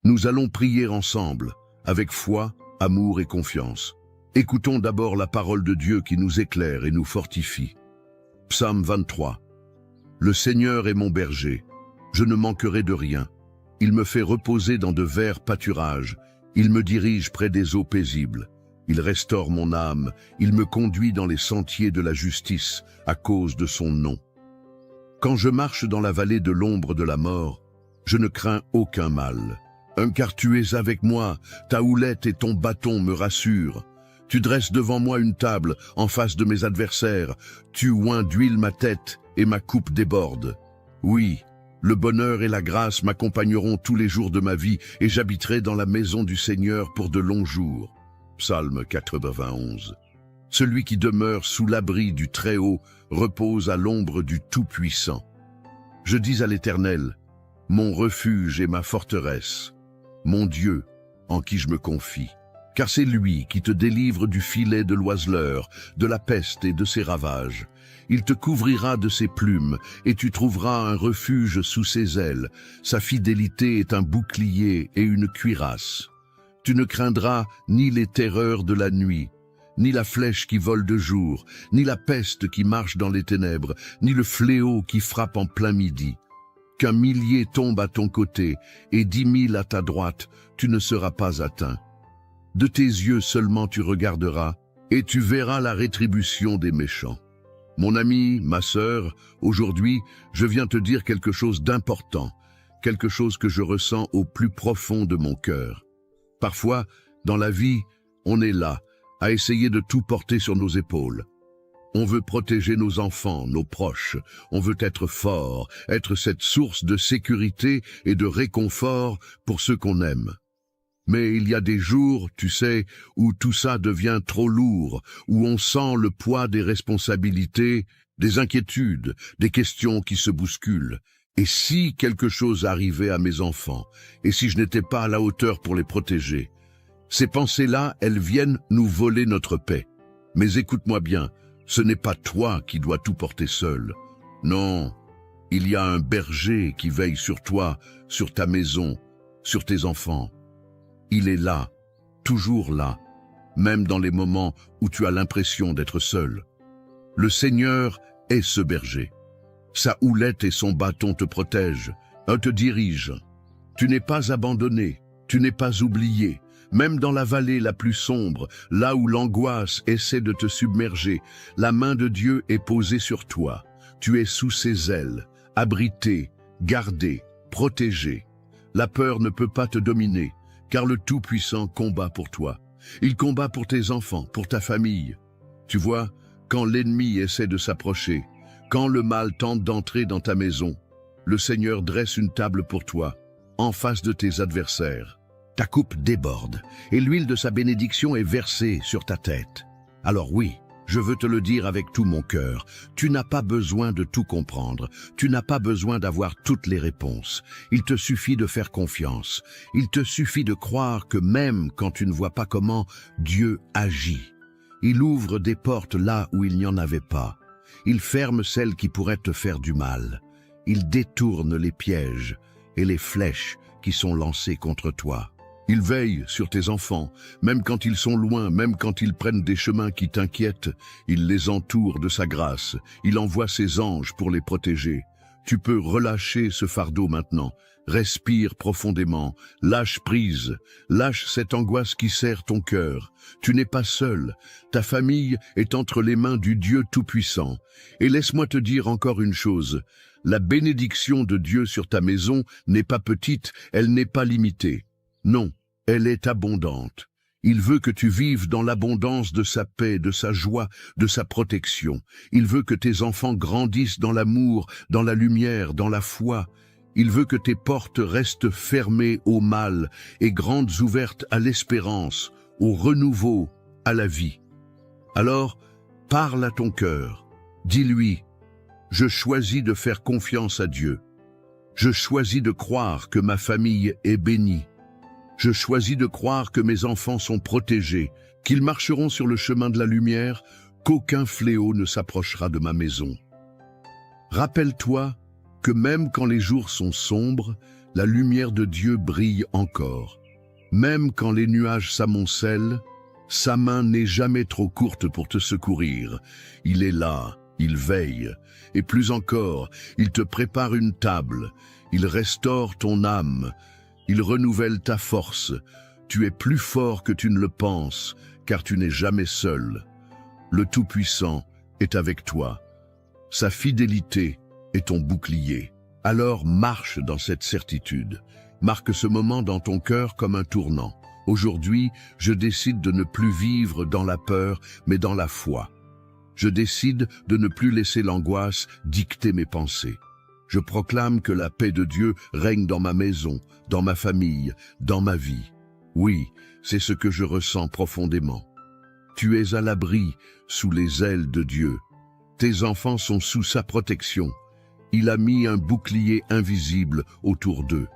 Nous allons prier ensemble, avec foi, amour et confiance. Écoutons d'abord la parole de Dieu qui nous éclaire et nous fortifie. Psaume 23. Le Seigneur est mon berger, je ne manquerai de rien. Il me fait reposer dans de verts pâturages, il me dirige près des eaux paisibles. Il restaure mon âme, il me conduit dans les sentiers de la justice à cause de son nom. Quand je marche dans la vallée de l'ombre de la mort, je ne crains aucun mal. Car tu es avec moi, ta houlette et ton bâton me rassurent. Tu dresses devant moi une table en face de mes adversaires, tu oins d'huile ma tête et ma coupe déborde. Oui, le bonheur et la grâce m'accompagneront tous les jours de ma vie et j'habiterai dans la maison du Seigneur pour de longs jours. Psaume 91. Celui qui demeure sous l'abri du Très-Haut repose à l'ombre du Tout-Puissant. Je dis à l'Éternel, mon refuge et ma forteresse, mon Dieu en qui je me confie. Car c'est lui qui te délivre du filet de l'oiseleur, de la peste et de ses ravages. Il te couvrira de ses plumes, et tu trouveras un refuge sous ses ailes. Sa fidélité est un bouclier et une cuirasse. Tu ne craindras ni les terreurs de la nuit, ni la flèche qui vole de jour, ni la peste qui marche dans les ténèbres, ni le fléau qui frappe en plein midi. Qu'un millier tombe à ton côté et 10 000 à ta droite, tu ne seras pas atteint. De tes yeux seulement tu regarderas, et tu verras la rétribution des méchants. Mon ami, ma sœur, aujourd'hui, je viens te dire quelque chose d'important, quelque chose que je ressens au plus profond de mon cœur. Parfois, dans la vie, on est là, à essayer de tout porter sur nos épaules. On veut protéger nos enfants, nos proches, on veut être fort, être cette source de sécurité et de réconfort pour ceux qu'on aime. Mais il y a des jours, tu sais, où tout ça devient trop lourd, où on sent le poids des responsabilités, des inquiétudes, des questions qui se bousculent. Et si quelque chose arrivait à mes enfants, et si je n'étais pas à la hauteur pour les protéger? Ces pensées-là, elles viennent nous voler notre paix. Mais écoute-moi bien, ce n'est pas toi qui dois tout porter seul. Non, il y a un berger qui veille sur toi, sur ta maison, sur tes enfants. Il est là, toujours là, même dans les moments où tu as l'impression d'être seul. Le Seigneur est ce berger. Sa houlette et son bâton te protègent, te dirigent. Tu n'es pas abandonné, tu n'es pas oublié. Même dans la vallée la plus sombre, là où l'angoisse essaie de te submerger, la main de Dieu est posée sur toi. Tu es sous ses ailes, abrité, gardé, protégé. La peur ne peut pas te dominer, car le Tout-Puissant combat pour toi. Il combat pour tes enfants, pour ta famille. Tu vois, quand l'ennemi essaie de s'approcher, quand le mal tente d'entrer dans ta maison, le Seigneur dresse une table pour toi, en face de tes adversaires. Ta coupe déborde, et l'huile de sa bénédiction est versée sur ta tête. Alors oui, je veux te le dire avec tout mon cœur, tu n'as pas besoin de tout comprendre, tu n'as pas besoin d'avoir toutes les réponses. Il te suffit de faire confiance, il te suffit de croire que même quand tu ne vois pas comment, Dieu agit. Il ouvre des portes là où il n'y en avait pas. Il ferme celles qui pourraient te faire du mal. Il détourne les pièges et les flèches qui sont lancées contre toi. Il veille sur tes enfants, même quand ils sont loin, même quand ils prennent des chemins qui t'inquiètent. Il les entoure de sa grâce. Il envoie ses anges pour les protéger. Tu peux relâcher ce fardeau maintenant. Respire profondément. Lâche prise. Lâche cette angoisse qui serre ton cœur. Tu n'es pas seul. Ta famille est entre les mains du Dieu Tout-Puissant. Et laisse-moi te dire encore une chose. La bénédiction de Dieu sur ta maison n'est pas petite, elle n'est pas limitée. Non, elle est abondante. Il veut que tu vives dans l'abondance de sa paix, de sa joie, de sa protection. Il veut que tes enfants grandissent dans l'amour, dans la lumière, dans la foi. Il veut que tes portes restent fermées au mal et grandes ouvertes à l'espérance, au renouveau, à la vie. Alors, parle à ton cœur. Dis-lui, je choisis de faire confiance à Dieu. Je choisis de croire que ma famille est bénie. Je choisis de croire que mes enfants sont protégés, qu'ils marcheront sur le chemin de la lumière, qu'aucun fléau ne s'approchera de ma maison. Rappelle-toi que même quand les jours sont sombres, la lumière de Dieu brille encore. Même quand les nuages s'amoncellent, sa main n'est jamais trop courte pour te secourir. Il est là, il veille, et plus encore, il te prépare une table, il restaure ton âme, il renouvelle ta force. Tu es plus fort que tu ne le penses, car tu n'es jamais seul. Le Tout-Puissant est avec toi. Sa fidélité est ton bouclier. Alors marche dans cette certitude. Marque ce moment dans ton cœur comme un tournant. Aujourd'hui, je décide de ne plus vivre dans la peur, mais dans la foi. Je décide de ne plus laisser l'angoisse dicter mes pensées. Je proclame que la paix de Dieu règne dans ma maison, dans ma famille, dans ma vie. Oui, c'est ce que je ressens profondément. Tu es à l'abri sous les ailes de Dieu. Tes enfants sont sous sa protection. Il a mis un bouclier invisible autour d'eux.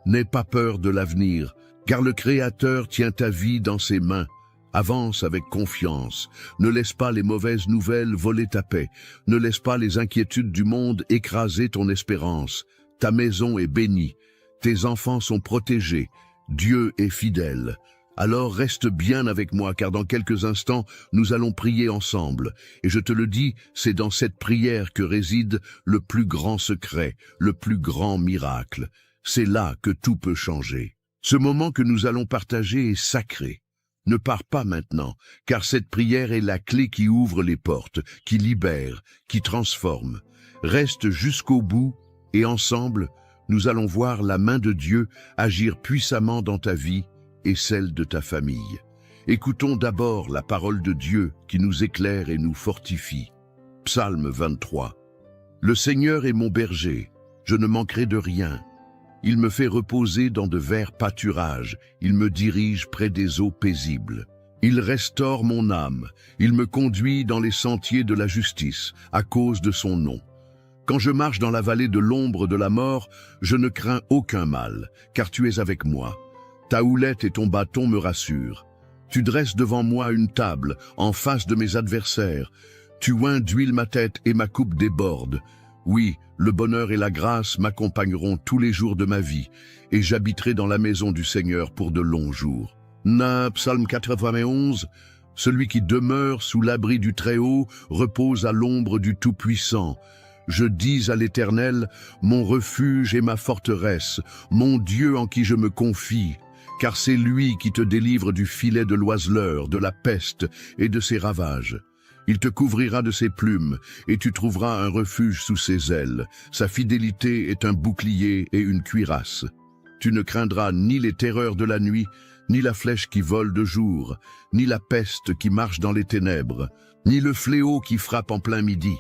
N'aie pas peur de l'avenir, car le Créateur tient ta vie dans ses mains. Avance avec confiance. Ne laisse pas les mauvaises nouvelles voler ta paix. Ne laisse pas les inquiétudes du monde écraser ton espérance. Ta maison est bénie. Tes enfants sont protégés. Dieu est fidèle. Alors reste bien avec moi, car dans quelques instants, nous allons prier ensemble. Et je te le dis, c'est dans cette prière que réside le plus grand secret, le plus grand miracle. C'est là que tout peut changer. Ce moment que nous allons partager est sacré. Ne pars pas maintenant, car cette prière est la clé qui ouvre les portes, qui libère, qui transforme. Reste jusqu'au bout, et ensemble, nous allons voir la main de Dieu agir puissamment dans ta vie et celle de ta famille. Écoutons d'abord la parole de Dieu qui nous éclaire et nous fortifie. Psaume 23. Le Seigneur est mon berger, je ne manquerai de rien. Il me fait reposer dans de verts pâturages, il me dirige près des eaux paisibles. Il restaure mon âme, il me conduit dans les sentiers de la justice, à cause de son nom. Quand je marche dans la vallée de l'ombre de la mort, je ne crains aucun mal, car tu es avec moi. Ta houlette et ton bâton me rassurent. Tu dresses devant moi une table, en face de mes adversaires. Tu oins d'huile ma tête et ma coupe déborde. Oui, le bonheur et la grâce m'accompagneront tous les jours de ma vie, et j'habiterai dans la maison du Seigneur pour de longs jours. Psaume 91. Celui qui demeure sous l'abri du Très-Haut repose à l'ombre du Tout-Puissant. Je dis à l'Éternel, mon refuge et ma forteresse, mon Dieu en qui je me confie, car c'est lui qui te délivre du filet de l'oiseleur, de la peste et de ses ravages. Il te couvrira de ses plumes, et tu trouveras un refuge sous ses ailes. Sa fidélité est un bouclier et une cuirasse. Tu ne craindras ni les terreurs de la nuit, ni la flèche qui vole de jour, ni la peste qui marche dans les ténèbres, ni le fléau qui frappe en plein midi.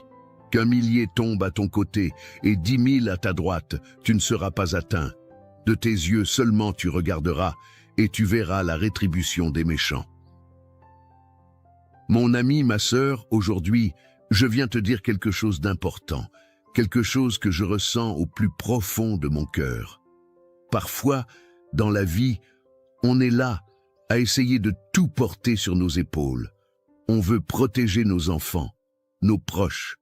Qu'un millier tombe à ton côté et 10 000 à ta droite, tu ne seras pas atteint. De tes yeux seulement tu regarderas, et tu verras la rétribution des méchants. Mon ami, ma sœur, aujourd'hui, je viens te dire quelque chose d'important, quelque chose que je ressens au plus profond de mon cœur. Parfois, dans la vie, on est là, à essayer de tout porter sur nos épaules. On veut protéger nos enfants, nos proches.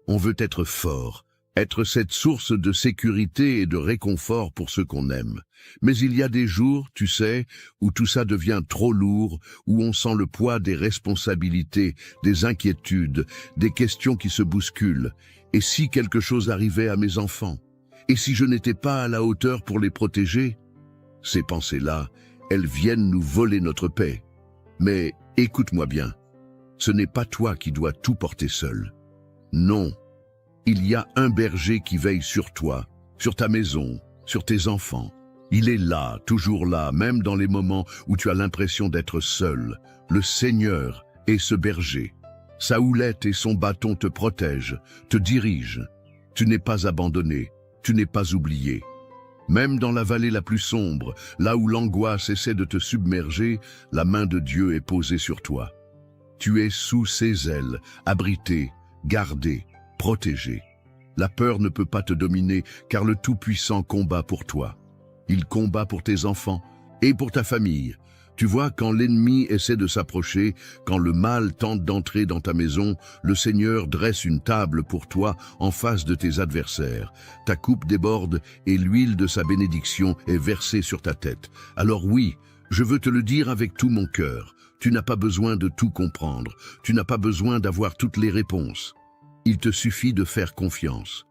On veut être fort, être cette source de sécurité et de réconfort pour ceux qu'on aime. Mais il y a des jours, tu sais, où tout ça devient trop lourd, où on sent le poids des responsabilités, des inquiétudes, des questions qui se bousculent. Et si quelque chose arrivait à mes enfants? Et si je n'étais pas à la hauteur pour les protéger? Ces pensées-là, elles viennent nous voler notre paix. Mais écoute-moi bien, ce n'est pas toi qui dois tout porter seul. Non, il y a un berger qui veille sur toi, sur ta maison, sur tes enfants. Il est là, toujours là, même dans les moments où tu as l'impression d'être seul. Le Seigneur est ce berger. Sa houlette et son bâton te protègent, te dirigent. Tu n'es pas abandonné, tu n'es pas oublié. Même dans la vallée la plus sombre, là où l'angoisse essaie de te submerger, la main de Dieu est posée sur toi. Tu es sous ses ailes, abrité, gardé, protégé. La peur ne peut pas te dominer, car le Tout-Puissant combat pour toi. Il combat pour tes enfants et pour ta famille. Tu vois, quand l'ennemi essaie de s'approcher, quand le mal tente d'entrer dans ta maison, le Seigneur dresse une table pour toi en face de tes adversaires. Ta coupe déborde et l'huile de sa bénédiction est versée sur ta tête. Alors oui, je veux te le dire avec tout mon cœur. Tu n'as pas besoin de tout comprendre. Tu n'as pas besoin d'avoir toutes les réponses. Il te suffit de faire confiance.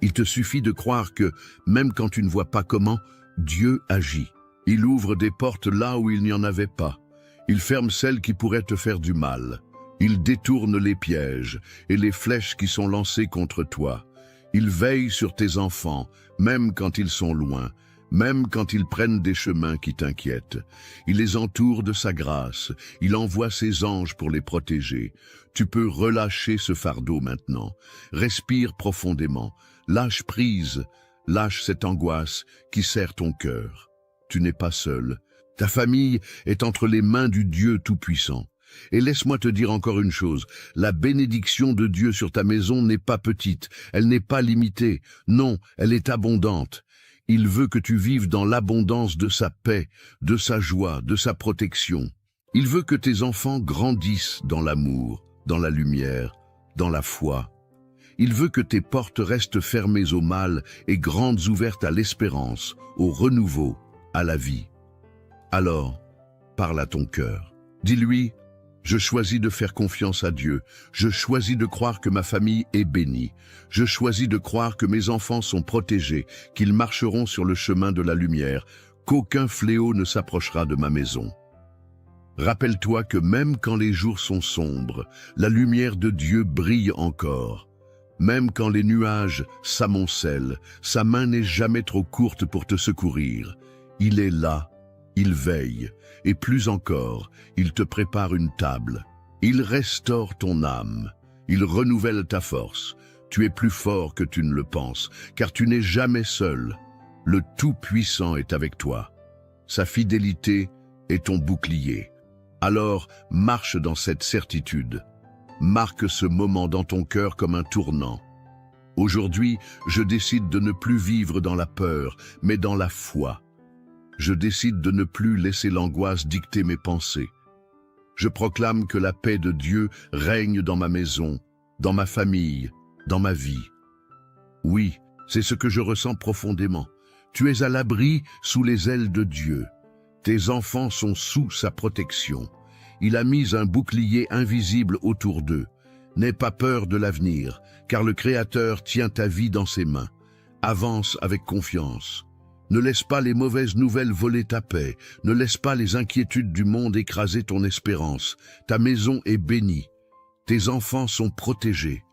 Il te suffit de croire que, même quand tu ne vois pas comment, Dieu agit. Il ouvre des portes là où il n'y en avait pas. Il ferme celles qui pourraient te faire du mal. Il détourne les pièges et les flèches qui sont lancées contre toi. Il veille sur tes enfants, même quand ils sont loin, même quand ils prennent des chemins qui t'inquiètent. Il les entoure de sa grâce. Il envoie ses anges pour les protéger. Tu peux relâcher ce fardeau maintenant. Respire profondément. Lâche prise. Lâche cette angoisse qui serre ton cœur. Tu n'es pas seul. Ta famille est entre les mains du Dieu Tout-Puissant. Et laisse-moi te dire encore une chose, la bénédiction de Dieu sur ta maison n'est pas petite, elle n'est pas limitée, non, elle est abondante. Il veut que tu vives dans l'abondance de sa paix, de sa joie, de sa protection. Il veut que tes enfants grandissent dans l'amour, dans la lumière, dans la foi. Il veut que tes portes restent fermées au mal et grandes ouvertes à l'espérance, au renouveau, à la vie. Alors, parle à ton cœur. Dis-lui, je choisis de faire confiance à Dieu. Je choisis de croire que ma famille est bénie. Je choisis de croire que mes enfants sont protégés, qu'ils marcheront sur le chemin de la lumière, qu'aucun fléau ne s'approchera de ma maison. Rappelle-toi que même quand les jours sont sombres, la lumière de Dieu brille encore. Même quand les nuages s'amoncellent, sa main n'est jamais trop courte pour te secourir. Il est là, il veille, et plus encore, il te prépare une table. Il restaure ton âme, il renouvelle ta force. Tu es plus fort que tu ne le penses, car tu n'es jamais seul. Le Tout-Puissant est avec toi. Sa fidélité est ton bouclier. Alors, marche dans cette certitude. Marque ce moment dans ton cœur comme un tournant. Aujourd'hui, je décide de ne plus vivre dans la peur, mais dans la foi. Je décide de ne plus laisser l'angoisse dicter mes pensées. Je proclame que la paix de Dieu règne dans ma maison, dans ma famille, dans ma vie. Oui, c'est ce que je ressens profondément. Tu es à l'abri sous les ailes de Dieu. Tes enfants sont sous sa protection. Il a mis un bouclier invisible autour d'eux. N'aie pas peur de l'avenir, car le Créateur tient ta vie dans ses mains. Avance avec confiance. Ne laisse pas les mauvaises nouvelles voler ta paix. Ne laisse pas les inquiétudes du monde écraser ton espérance. Ta maison est bénie. Tes enfants sont protégés.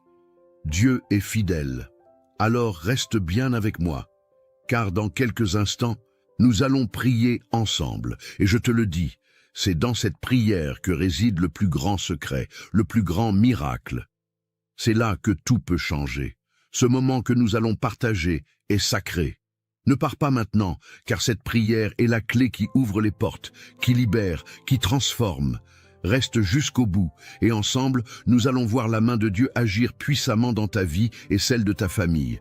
Dieu est fidèle. Alors reste bien avec moi, car dans quelques instants, nous allons prier ensemble. Et je te le dis, c'est dans cette prière que réside le plus grand secret, le plus grand miracle. C'est là que tout peut changer. Ce moment que nous allons partager est sacré. Ne pars pas maintenant, car cette prière est la clé qui ouvre les portes, qui libère, qui transforme. Reste jusqu'au bout, et ensemble, nous allons voir la main de Dieu agir puissamment dans ta vie et celle de ta famille.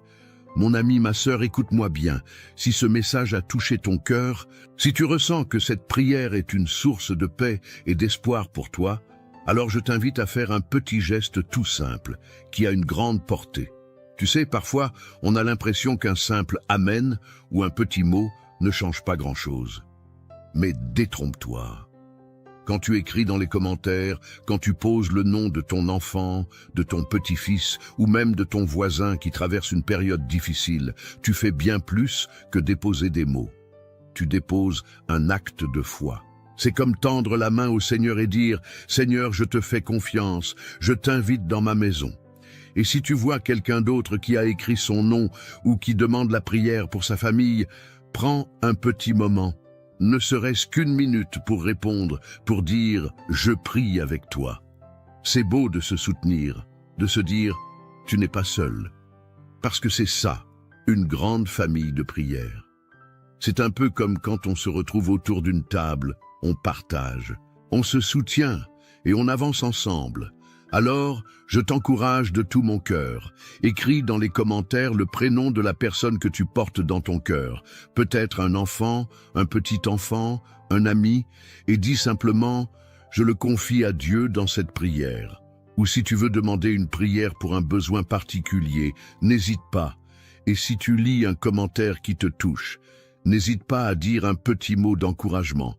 Mon ami, ma sœur, écoute-moi bien. Si ce message a touché ton cœur, si tu ressens que cette prière est une source de paix et d'espoir pour toi, alors je t'invite à faire un petit geste tout simple, qui a une grande portée. Tu sais, parfois, on a l'impression qu'un simple « Amen » ou un petit mot ne change pas grand-chose. Mais détrompe-toi. Quand tu écris dans les commentaires, quand tu poses le nom de ton enfant, de ton petit-fils ou même de ton voisin qui traverse une période difficile, tu fais bien plus que déposer des mots. Tu déposes un acte de foi. C'est comme tendre la main au Seigneur et dire « Seigneur, je te fais confiance, je t'invite dans ma maison ». Et si tu vois quelqu'un d'autre qui a écrit son nom ou qui demande la prière pour sa famille, prends un petit moment, ne serait-ce qu'une minute pour répondre, pour dire « Je prie avec toi ». C'est beau de se soutenir, de se dire « Tu n'es pas seul ». Parce que c'est ça, une grande famille de prière. C'est un peu comme quand on se retrouve autour d'une table, on partage, on se soutient et on avance ensemble. Alors, je t'encourage de tout mon cœur. Écris dans les commentaires le prénom de la personne que tu portes dans ton cœur. Peut-être un enfant, un petit enfant, un ami, et dis simplement « Je le confie à Dieu dans cette prière ». Ou si tu veux demander une prière pour un besoin particulier, n'hésite pas. Et si tu lis un commentaire qui te touche, n'hésite pas à dire un petit mot d'encouragement.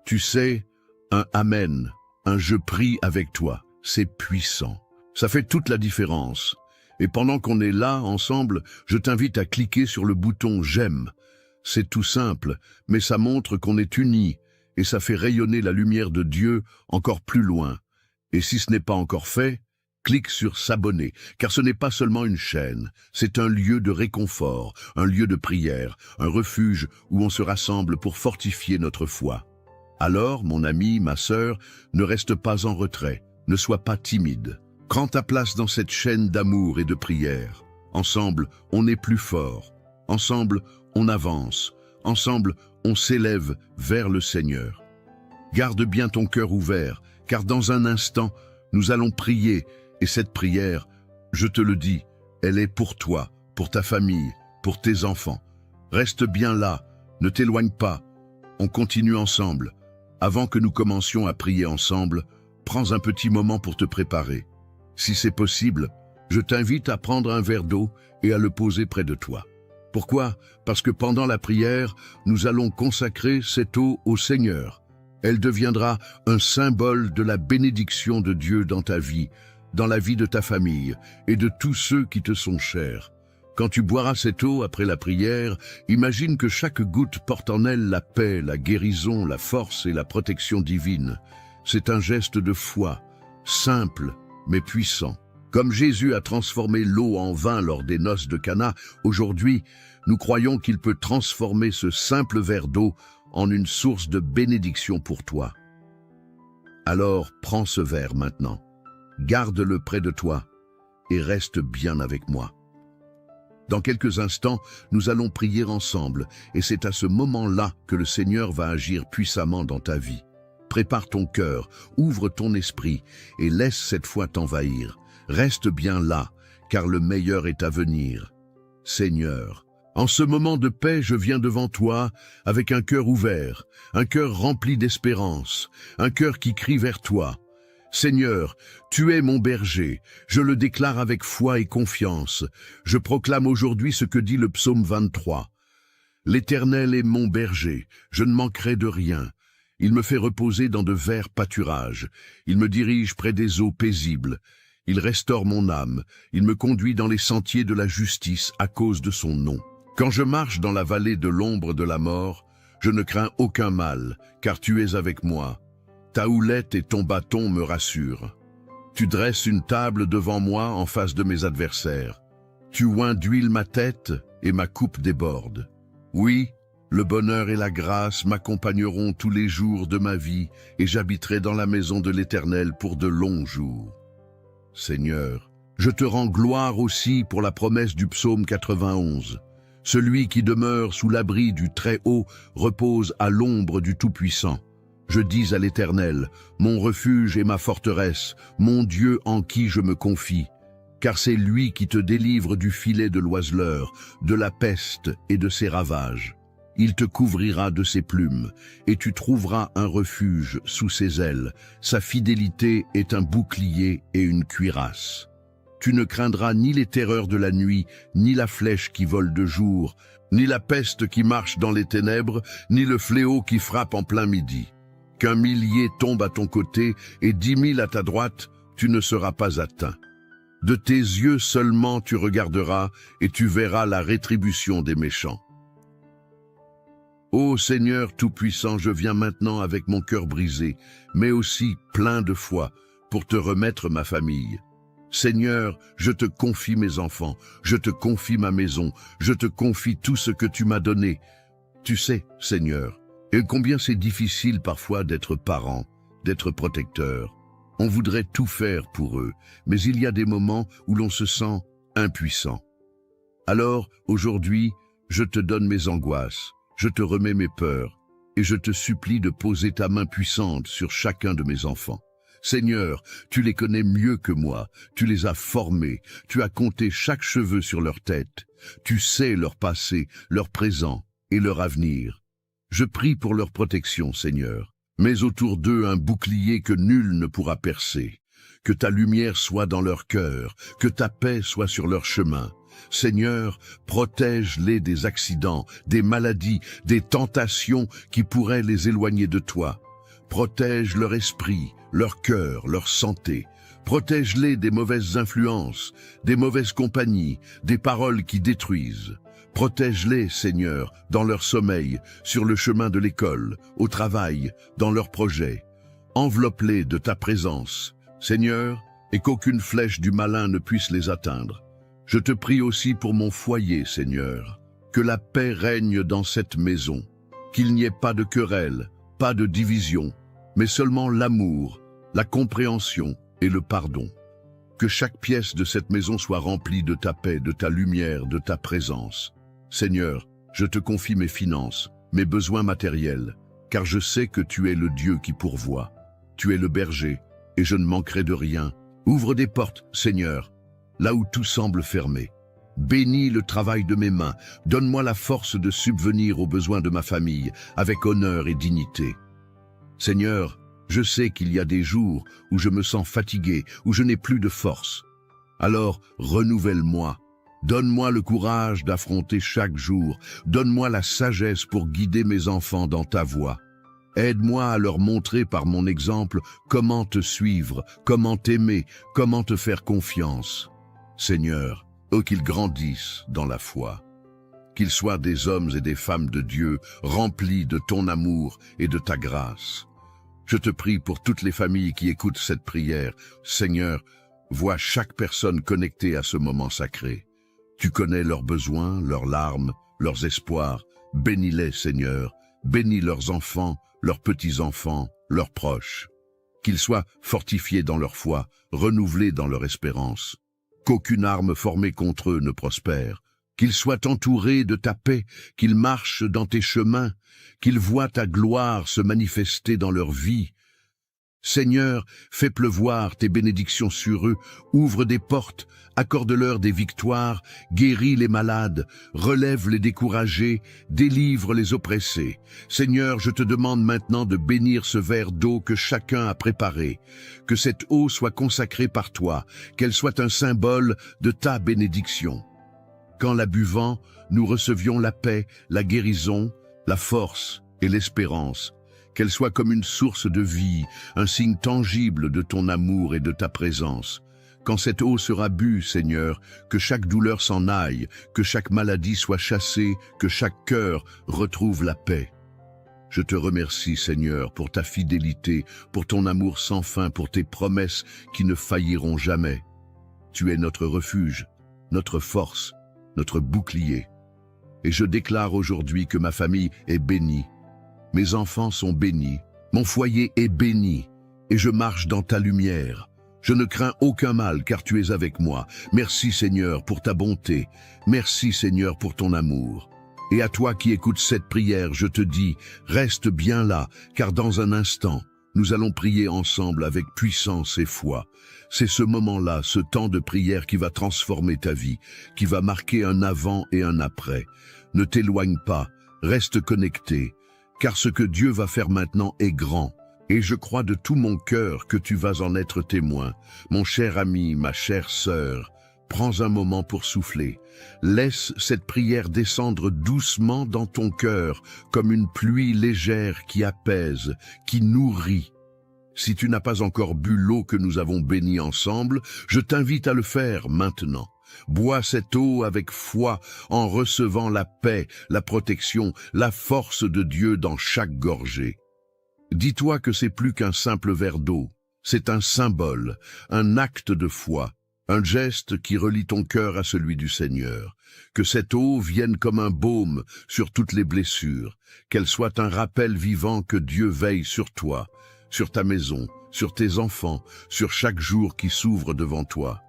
Tu sais, un Amen, un je prie avec toi, c'est puissant. Ça fait toute la différence. Et pendant qu'on est là, ensemble, je t'invite à cliquer sur le bouton j'aime. C'est tout simple, mais ça montre qu'on est unis et ça fait rayonner la lumière de Dieu encore plus loin. Et si ce n'est pas encore fait, clique sur s'abonner, car ce n'est pas seulement une chaîne, c'est un lieu de réconfort, un lieu de prière, un refuge où on se rassemble pour fortifier notre foi. Alors, mon ami, ma sœur, ne reste pas en retrait, ne sois pas timide. Prends ta place dans cette chaîne d'amour et de prière. Ensemble, on est plus fort. Ensemble, on avance. Ensemble, on s'élève vers le Seigneur. Garde bien ton cœur ouvert, car dans un instant, nous allons prier. Et cette prière, je te le dis, elle est pour toi, pour ta famille, pour tes enfants. Reste bien là, ne t'éloigne pas. On continue ensemble. Avant que nous commencions à prier ensemble, prends un petit moment pour te préparer. Si c'est possible, je t'invite à prendre un verre d'eau et à le poser près de toi. Pourquoi? Parce que pendant la prière, nous allons consacrer cette eau au Seigneur. Elle deviendra un symbole de la bénédiction de Dieu dans ta vie, dans la vie de ta famille et de tous ceux qui te sont chers. Quand tu boiras cette eau après la prière, imagine que chaque goutte porte en elle la paix, la guérison, la force et la protection divine. C'est un geste de foi, simple mais puissant. Comme Jésus a transformé l'eau en vin lors des noces de Cana, aujourd'hui, nous croyons qu'il peut transformer ce simple verre d'eau en une source de bénédiction pour toi. Alors, prends ce verre maintenant. Garde-le près de toi et reste bien avec moi. Dans quelques instants, nous allons prier ensemble et c'est à ce moment-là que le Seigneur va agir puissamment dans ta vie. Prépare ton cœur, ouvre ton esprit et laisse cette foi t'envahir. Reste bien là, car le meilleur est à venir. Seigneur, en ce moment de paix, je viens devant toi avec un cœur ouvert, un cœur rempli d'espérance, un cœur qui crie vers toi. Seigneur, tu es mon berger, je le déclare avec foi et confiance. Je proclame aujourd'hui ce que dit le psaume 23. L'Éternel est mon berger, je ne manquerai de rien. Il me fait reposer dans de verts pâturages, il me dirige près des eaux paisibles. Il restaure mon âme, il me conduit dans les sentiers de la justice à cause de son nom. Quand je marche dans la vallée de l'ombre de la mort, je ne crains aucun mal, car tu es avec moi. Ta houlette et ton bâton me rassurent. Tu dresses une table devant moi en face de mes adversaires. Tu oins d'huile ma tête et ma coupe déborde. Oui, le bonheur et la grâce m'accompagneront tous les jours de ma vie et j'habiterai dans la maison de l'Éternel pour de longs jours. Seigneur, je te rends gloire aussi pour la promesse du psaume 91. Celui qui demeure sous l'abri du Très-Haut repose à l'ombre du Tout-Puissant. Je dis à l'Éternel, mon refuge et ma forteresse, mon Dieu en qui je me confie, car c'est lui qui te délivre du filet de l'oiseleur, de la peste et de ses ravages. Il te couvrira de ses plumes, et tu trouveras un refuge sous ses ailes. Sa fidélité est un bouclier et une cuirasse. Tu ne craindras ni les terreurs de la nuit, ni la flèche qui vole de jour, ni la peste qui marche dans les ténèbres, ni le fléau qui frappe en plein midi. Qu'un millier tombe à ton côté et 10 000 à ta droite, tu ne seras pas atteint. De tes yeux seulement tu regarderas et tu verras la rétribution des méchants. Ô Seigneur Tout-Puissant, je viens maintenant avec mon cœur brisé, mais aussi plein de foi, pour te remettre ma famille. Seigneur, je te confie mes enfants, je te confie ma maison, je te confie tout ce que tu m'as donné. Tu sais, Seigneur, et combien c'est difficile parfois d'être parent, d'être protecteur. On voudrait tout faire pour eux, mais il y a des moments où l'on se sent impuissant. Alors, aujourd'hui, je te donne mes angoisses, je te remets mes peurs, et je te supplie de poser ta main puissante sur chacun de mes enfants. Seigneur, tu les connais mieux que moi, tu les as formés, tu as compté chaque cheveu sur leur tête, tu sais leur passé, leur présent et leur avenir. Je prie pour leur protection, Seigneur. Mets autour d'eux un bouclier que nul ne pourra percer. Que ta lumière soit dans leur cœur, que ta paix soit sur leur chemin. Seigneur, protège-les des accidents, des maladies, des tentations qui pourraient les éloigner de toi. Protège leur esprit, leur cœur, leur santé. Protège-les des mauvaises influences, des mauvaises compagnies, des paroles qui détruisent. Protège-les, Seigneur, dans leur sommeil, sur le chemin de l'école, au travail, dans leurs projets. Enveloppe-les de ta présence, Seigneur, et qu'aucune flèche du malin ne puisse les atteindre. Je te prie aussi pour mon foyer, Seigneur. Que la paix règne dans cette maison, qu'il n'y ait pas de querelle, pas de division, mais seulement l'amour, la compréhension et le pardon. Que chaque pièce de cette maison soit remplie de ta paix, de ta lumière, de ta présence. Seigneur, je te confie mes finances, mes besoins matériels, car je sais que tu es le Dieu qui pourvoit. Tu es le berger, et je ne manquerai de rien. Ouvre des portes, Seigneur, là où tout semble fermé. Bénis le travail de mes mains, donne-moi la force de subvenir aux besoins de ma famille, avec honneur et dignité. Seigneur, je sais qu'il y a des jours où je me sens fatigué, où je n'ai plus de force. Alors, renouvelle-moi. Donne-moi le courage d'affronter chaque jour. Donne-moi la sagesse pour guider mes enfants dans ta voie. Aide-moi à leur montrer par mon exemple comment te suivre, comment t'aimer, comment te faire confiance. Seigneur, qu'ils grandissent dans la foi. Qu'ils soient des hommes et des femmes de Dieu, remplis de ton amour et de ta grâce. Je te prie pour toutes les familles qui écoutent cette prière. Seigneur, vois chaque personne connectée à ce moment sacré. Tu connais leurs besoins, leurs larmes, leurs espoirs. Bénis-les, Seigneur. Bénis leurs enfants, leurs petits-enfants, leurs proches. Qu'ils soient fortifiés dans leur foi, renouvelés dans leur espérance. Qu'aucune arme formée contre eux ne prospère. Qu'ils soient entourés de ta paix, qu'ils marchent dans tes chemins, qu'ils voient ta gloire se manifester dans leur vie. Seigneur, fais pleuvoir tes bénédictions sur eux, ouvre des portes, accorde-leur des victoires, guéris les malades, relève les découragés, délivre les oppressés. Seigneur, je te demande maintenant de bénir ce verre d'eau que chacun a préparé, que cette eau soit consacrée par toi, qu'elle soit un symbole de ta bénédiction. Qu'en la buvant, nous recevions la paix, la guérison, la force et l'espérance. Qu'elle soit comme une source de vie, un signe tangible de ton amour et de ta présence. Quand cette eau sera bue, Seigneur, que chaque douleur s'en aille, que chaque maladie soit chassée, que chaque cœur retrouve la paix. Je te remercie, Seigneur, pour ta fidélité, pour ton amour sans fin, pour tes promesses qui ne failliront jamais. Tu es notre refuge, notre force, notre bouclier. Et je déclare aujourd'hui que ma famille est bénie. Mes enfants sont bénis, mon foyer est béni, et je marche dans ta lumière. Je ne crains aucun mal, car tu es avec moi. Merci Seigneur pour ta bonté, merci Seigneur pour ton amour. Et à toi qui écoutes cette prière, je te dis, reste bien là, car dans un instant, nous allons prier ensemble avec puissance et foi. C'est ce moment-là, ce temps de prière qui va transformer ta vie, qui va marquer un avant et un après. Ne t'éloigne pas, reste connecté. Car ce que Dieu va faire maintenant est grand, et je crois de tout mon cœur que tu vas en être témoin. Mon cher ami, ma chère sœur, prends un moment pour souffler. Laisse cette prière descendre doucement dans ton cœur, comme une pluie légère qui apaise, qui nourrit. Si tu n'as pas encore bu l'eau que nous avons bénie ensemble, je t'invite à le faire maintenant. Bois cette eau avec foi en recevant la paix, la protection, la force de Dieu dans chaque gorgée. Dis-toi que c'est plus qu'un simple verre d'eau, c'est un symbole, un acte de foi, un geste qui relie ton cœur à celui du Seigneur. Que cette eau vienne comme un baume sur toutes les blessures, qu'elle soit un rappel vivant que Dieu veille sur toi, sur ta maison, sur tes enfants, sur chaque jour qui s'ouvre devant toi.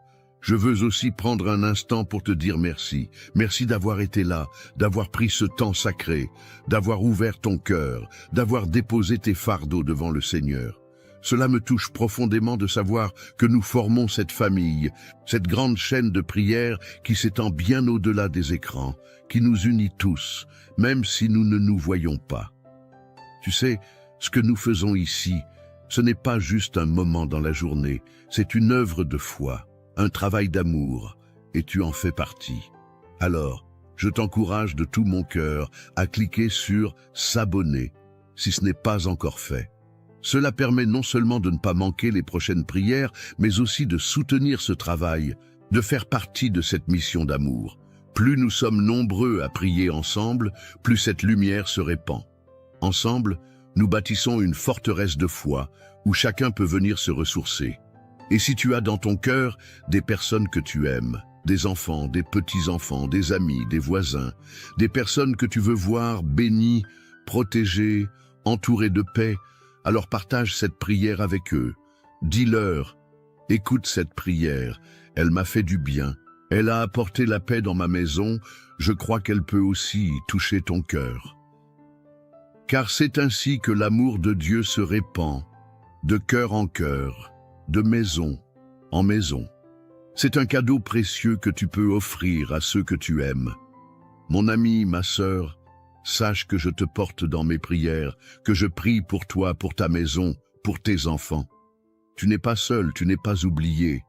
Je veux aussi prendre un instant pour te dire merci. Merci d'avoir été là, d'avoir pris ce temps sacré, d'avoir ouvert ton cœur, d'avoir déposé tes fardeaux devant le Seigneur. Cela me touche profondément de savoir que nous formons cette famille, cette grande chaîne de prière qui s'étend bien au-delà des écrans, qui nous unit tous, même si nous ne nous voyons pas. Tu sais, ce que nous faisons ici, ce n'est pas juste un moment dans la journée, c'est une œuvre de foi, un travail d'amour, et tu en fais partie. Alors, je t'encourage de tout mon cœur à cliquer sur « S'abonner » si ce n'est pas encore fait. Cela permet non seulement de ne pas manquer les prochaines prières, mais aussi de soutenir ce travail, de faire partie de cette mission d'amour. Plus nous sommes nombreux à prier ensemble, plus cette lumière se répand. Ensemble, nous bâtissons une forteresse de foi où chacun peut venir se ressourcer. Et si tu as dans ton cœur des personnes que tu aimes, des enfants, des petits-enfants, des amis, des voisins, des personnes que tu veux voir bénies, protégées, entourées de paix, alors partage cette prière avec eux. Dis-leur, écoute cette prière, elle m'a fait du bien, elle a apporté la paix dans ma maison, je crois qu'elle peut aussi toucher ton cœur. Car c'est ainsi que l'amour de Dieu se répand, de cœur en cœur, de maison en maison. C'est un cadeau précieux que tu peux offrir à ceux que tu aimes. Mon ami, ma sœur, sache que je te porte dans mes prières, que je prie pour toi, pour ta maison, pour tes enfants. Tu n'es pas seul, tu n'es pas oublié.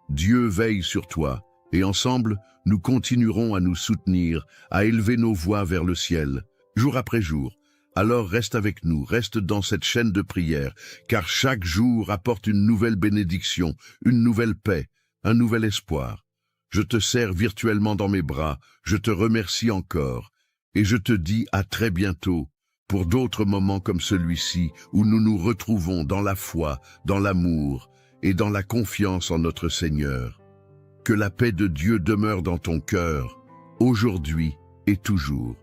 Dieu veille sur toi, et ensemble, nous continuerons à nous soutenir, à élever nos voix vers le ciel, jour après jour. Alors reste avec nous, reste dans cette chaîne de prière, car chaque jour apporte une nouvelle bénédiction, une nouvelle paix, un nouvel espoir. Je te serre virtuellement dans mes bras, je te remercie encore, et je te dis à très bientôt, pour d'autres moments comme celui-ci, où nous nous retrouvons dans la foi, dans l'amour et dans la confiance en notre Seigneur. Que la paix de Dieu demeure dans ton cœur, aujourd'hui et toujours.